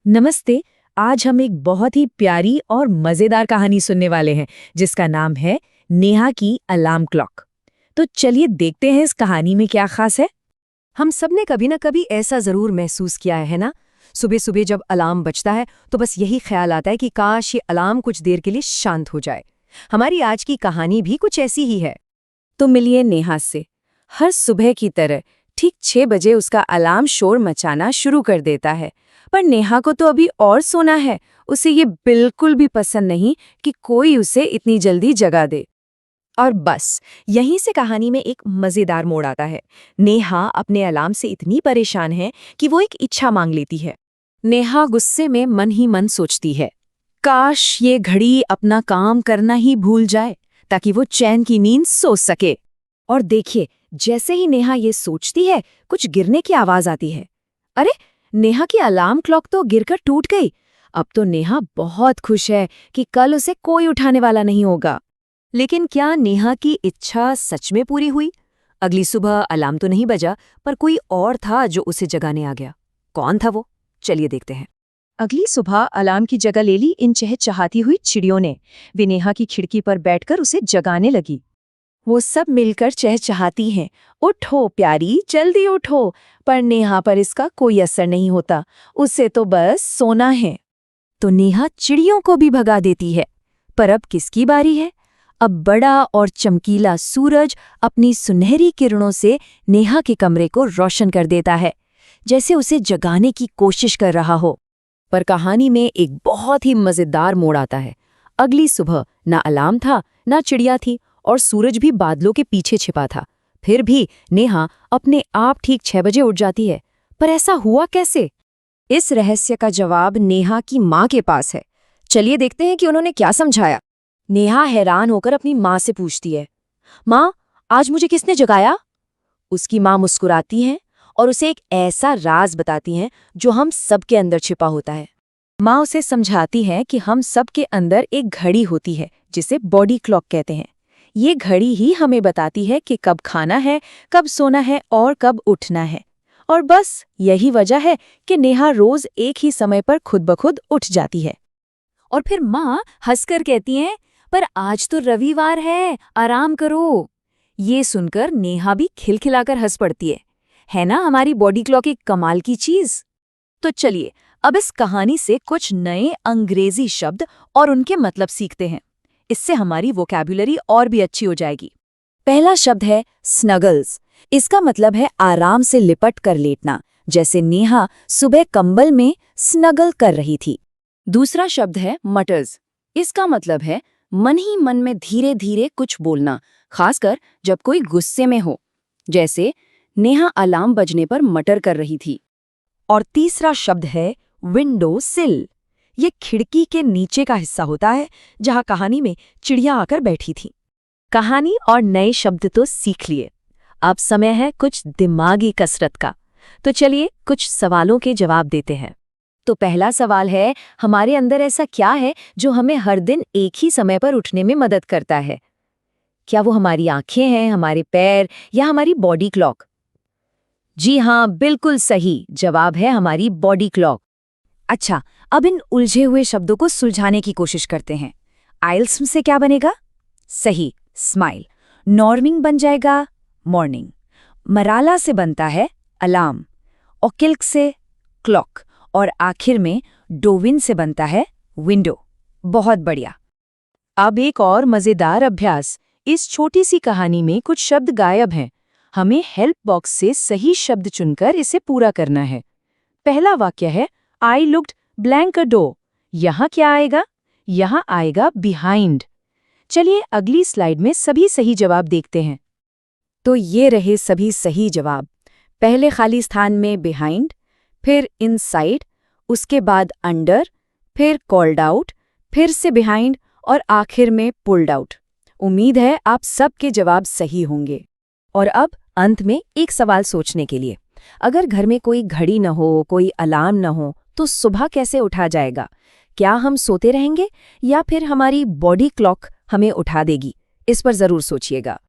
नमस्ते। आज हम एक बहुत ही प्यारी और मजेदार कहानी सुनने वाले हैं जिसका नाम है नेहा की अलार्म क्लॉक। तो चलिए देखते हैं इस कहानी में क्या खास है। हम सब ने कभी ना कभी ऐसा जरूर महसूस किया है ना। सुबह सुबह जब अलार्म बजता है तो बस यही ख्याल आता है कि काश ये अलार्म कुछ देर के लिए शांत हो जाए। हमारी आज की कहानी भी कुछ ऐसी ही है। तो मिलिए नेहा से। हर सुबह की तरह ठीक 6 बजे उसका अलार्म शोर मचाना शुरू कर देता है। पर नेहा को तो अभी और सोना है। उसे ये बिल्कुल भी पसंद नहीं कि कोई उसे इतनी जल्दी जगा दे। और बस यहीं से कहानी में एक मजेदार मोड़ आता है। नेहा अपने अलार्म से इतनी परेशान है कि वो एक इच्छा मांग लेती है। नेहा गुस्से में मन ही मन सोचती है, काश ये घड़ी अपना काम करना ही भूल जाए ताकि वो चैन की नींद सो सके। और देखिए, जैसे ही नेहा ये सोचती है कुछ गिरने की आवाज आती है। अरे, नेहा की अलार्म क्लॉक तो गिरकर टूट गई। अब तो नेहा बहुत खुश है कि कल उसे कोई उठाने वाला नहीं होगा। लेकिन क्या नेहा की इच्छा सच में पूरी हुई? अगली सुबह अलार्म तो नहीं बजा, पर कोई और था जो उसे जगाने आ गया। कौन था वो? चलिए देखते हैं। अगली सुबह अलार्म की जगह ले ली इन चहचहाती हुई चिड़ियों ने। वे नेहा की खिड़की पर बैठकर उसे जगाने लगी। वो सब मिलकर चहचहाती हैं, उठो प्यारी, जल्दी उठो। पर नेहा पर इसका कोई असर नहीं होता। उसे तो बस सोना है। तो नेहा चिड़ियों को भी भगा देती है। पर अब किसकी बारी है? अब बड़ा और चमकीला सूरज अपनी सुनहरी किरणों से नेहा के कमरे को रोशन कर देता है, जैसे उसे जगाने की कोशिश कर रहा हो। पर कहानी में एक बहुत ही मजेदार मोड़ आता है। अगली सुबह ना अलार्म था, ना चिड़िया थी, और सूरज भी बादलों के पीछे छिपा था। फिर भी नेहा अपने आप ठीक 6 बजे उठ जाती है। पर ऐसा हुआ कैसे? इस रहस्य का जवाब नेहा की माँ के पास है। चलिए देखते हैं कि उन्होंने क्या समझाया। नेहा हैरान होकर अपनी माँ से पूछती है, माँ, आज मुझे किसने जगाया? उसकी माँ मुस्कुराती हैं और उसे एक ऐसा राज बताती हैं जो हम सबके अंदर छिपा होता है। माँ उसे समझाती है कि हम सबके अंदर एक घड़ी होती है जिसे बॉडी क्लॉक कहते हैं। ये घड़ी ही हमें बताती है कि कब खाना है, कब सोना है और कब उठना है। और बस यही वजह है कि नेहा रोज एक ही समय पर खुद ब खुद उठ जाती है। और फिर माँ हंसकर कहती हैं, पर आज तो रविवार है, आराम करो। ये सुनकर नेहा भी खिलखिलाकर हंस पड़ती है ना हमारी बॉडी क्लॉक एक कमाल की चीज। तो चलिए अब इस कहानी से कुछ नए अंग्रेजी शब्द और उनके मतलब सीखते हैं। इससे हमारी वोकैब्युलरी और भी अच्छी हो जाएगी। पहला शब्द है स्नगल्स। इसका मतलब है आराम से लिपट कर लेटना, जैसे नेहा सुबह कंबल में स्नगल कर रही थी। दूसरा शब्द है मटर्स। इसका मतलब है मन ही मन में धीरे धीरे कुछ बोलना, खासकर जब कोई गुस्से में हो, जैसे नेहा अलार्म बजने पर मटर कर रही थी। और तीसरा शब्द है विंडो सिल। ये खिड़की के नीचे का हिस्सा होता है जहां कहानी में चिड़िया आकर बैठी थी। कहानी और नए शब्द तो सीख लिए। अब समय है कुछ दिमागी कसरत का। तो चलिए कुछ सवालों के जवाब देते हैं। तो पहला सवाल है, हमारे अंदर ऐसा क्या है जो हमें हर दिन एक ही समय पर उठने में मदद करता है? क्या वो हमारी आंखें हैं, हमारे पैर, या हमारी बॉडी क्लॉक? जी हाँ, बिल्कुल सही जवाब है हमारी बॉडी क्लॉक। अच्छा, अब इन उलझे हुए शब्दों को सुलझाने की कोशिश करते हैं। आइल्स से क्या बनेगा? सही, स्माइल। नॉर्मिंग बन जाएगा मॉर्निंग। मराला से बनता है अलार्म। ओकिल्क से क्लॉक। और आखिर में डोविन से बनता है विंडो। बहुत बढ़िया। अब एक और मजेदार अभ्यास। इस छोटी सी कहानी में कुछ शब्द गायब हैं। हमें हेल्प बॉक्स से सही शब्द चुनकर इसे पूरा करना है। पहला वाक्य है, I looked blank a door. यहाँ क्या आएगा? यहाँ आएगा बिहाइंड। चलिए अगली स्लाइड में सभी सही जवाब देखते हैं। तो ये रहे सभी सही जवाब। पहले खाली स्थान में बिहाइंड, फिर इनसाइड, उसके बाद अंडर, फिर कॉल्ड आउट, फिर से बिहाइंड और आखिर में पुल्ड आउट। उम्मीद है आप सबके जवाब सही होंगे। और अब अंत में एक सवाल सोचने के लिए। अगर घर में कोई घड़ी न हो, कोई अलार्म न हो, तो सुबह कैसे उठा जाएगा? क्या हम सोते रहेंगे या फिर हमारी बॉडी क्लॉक हमें उठा देगी? इस पर जरूर सोचिएगा।